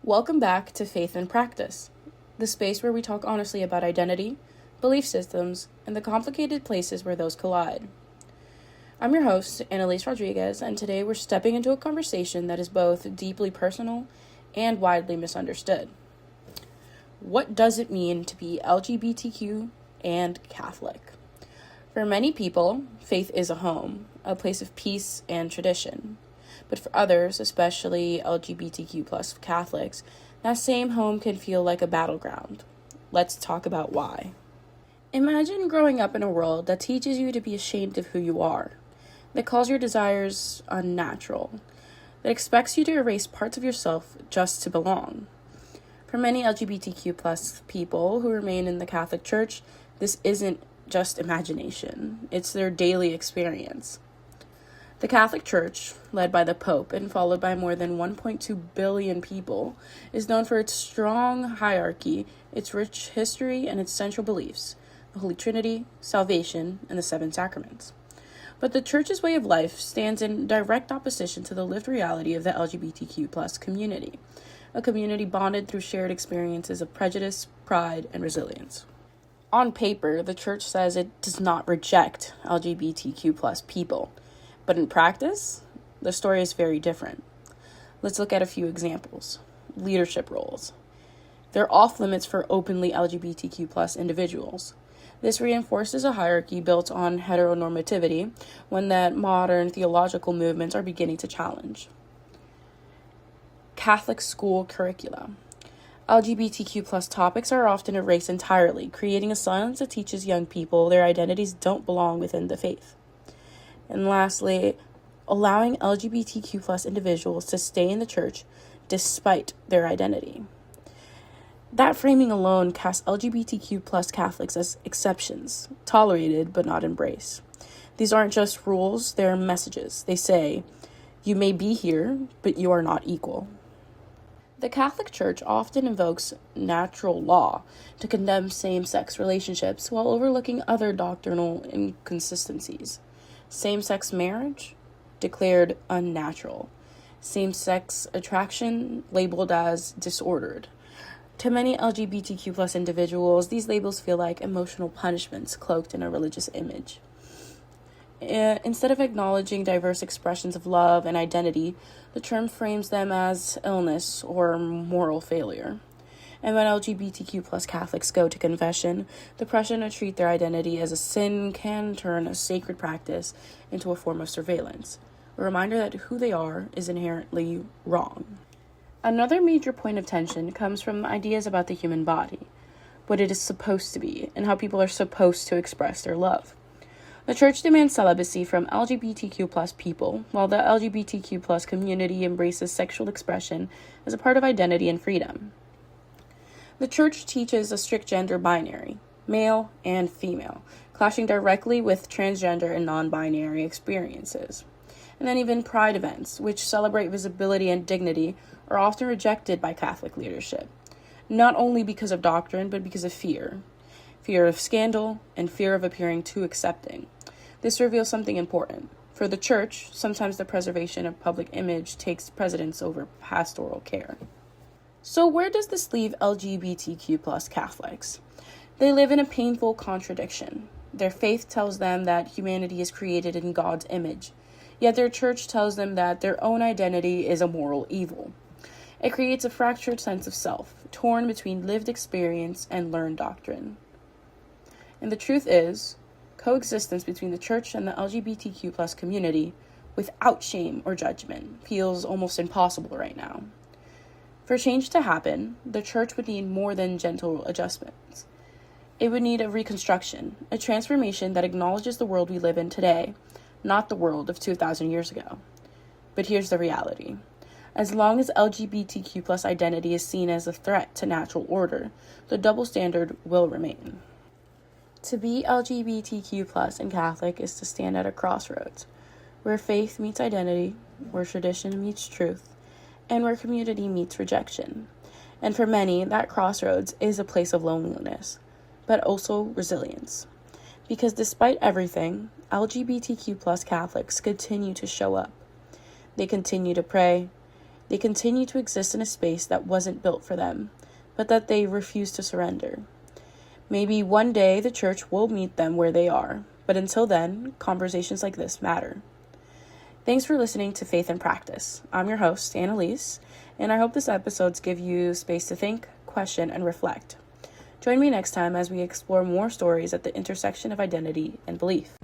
Welcome back to Faith and Practice, the space where we talk honestly about identity, belief systems, and the complicated places where those collide. I'm your host, Annalise Rodriguez, and today we're stepping into a conversation that is both deeply personal and widely misunderstood. What does it mean to be LGBTQ and Catholic? For many people, faith is a home, a place of peace and tradition. But for others, especially LGBTQ plus Catholics, that same home can feel like a battleground. Let's talk about why. Imagine growing up in a world that teaches you to be ashamed of who you are, that calls your desires unnatural, that expects you to erase parts of yourself just to belong. For many LGBTQ plus people who remain in the Catholic Church, this isn't just imagination, it's their daily experience. The Catholic Church, led by the Pope and followed by more than 1.2 billion people, is known for its strong hierarchy, its rich history, and its central beliefs, the Holy Trinity, salvation, and the seven sacraments. But the Church's way of life stands in direct opposition to the lived reality of the LGBTQ plus community, a community bonded through shared experiences of prejudice, pride, and resilience. On paper, the Church says it does not reject LGBTQ plus people, but in practice, the story is very different. Let's look at a few examples. Leadership roles. They're off limits for openly LGBTQ plus individuals. This reinforces a hierarchy built on heteronormativity, one that modern theological movements are beginning to challenge. Catholic school curricula. LGBTQ plus topics are often erased entirely, creating a silence that teaches young people their identities don't belong within the faith. And lastly, allowing LGBTQ plus individuals to stay in the church despite their identity. That framing alone casts LGBTQ plus Catholics as exceptions, tolerated but not embraced. These aren't just rules, they're messages. They say, you may be here, but you are not equal. The Catholic Church often invokes natural law to condemn same-sex relationships while overlooking other doctrinal inconsistencies. Same-sex marriage, declared unnatural. Same-sex attraction, labeled as disordered. To many LGBTQ plus individuals, these labels feel like emotional punishments cloaked in a religious image. Instead of acknowledging diverse expressions of love and identity, the term frames them as illness or moral failure. And when LGBTQ plus Catholics go to confession, the pressure to treat their identity as a sin can turn a sacred practice into a form of surveillance, a reminder that who they are is inherently wrong. Another major point of tension comes from ideas about the human body, what it is supposed to be, and how people are supposed to express their love. The Church demands celibacy from LGBTQ plus people, while the LGBTQ plus community embraces sexual expression as a part of identity and freedom. The Church teaches a strict gender binary, male and female, clashing directly with transgender and non-binary experiences. And then even pride events, which celebrate visibility and dignity, are often rejected by Catholic leadership, not only because of doctrine, but because of fear of scandal, and fear of appearing too accepting. This reveals something important. For the Church, sometimes the preservation of public image takes precedence over pastoral care. So where does this leave LGBTQ plus Catholics? They live in a painful contradiction. Their faith tells them that humanity is created in God's image, yet their church tells them that their own identity is a moral evil. It creates a fractured sense of self, torn between lived experience and learned doctrine. And the truth is, coexistence between the church and the LGBTQ plus community without shame or judgment feels almost impossible right now. For change to happen, the church would need more than gentle adjustments. It would need a reconstruction, a transformation that acknowledges the world we live in today, not the world of 2,000 years ago. But here's the reality. As long as LGBTQ plus identity is seen as a threat to natural order, the double standard will remain. To be LGBTQ plus and Catholic is to stand at a crossroads, where faith meets identity, where tradition meets truth, and where community meets rejection. And for many, that crossroads is a place of loneliness, but also resilience. Because despite everything, LGBTQ plus Catholics continue to show up. They continue to pray, They continue to exist in a space that wasn't built for them, but that they refuse to surrender. Maybe one day the church will meet them where they are, but until then, conversations like this matter. Thanks for listening to Faith and Practice. I'm your host, Annalise, and I hope this episodes give you space to think, question, and reflect. Join me next time as we explore more stories at the intersection of identity and belief.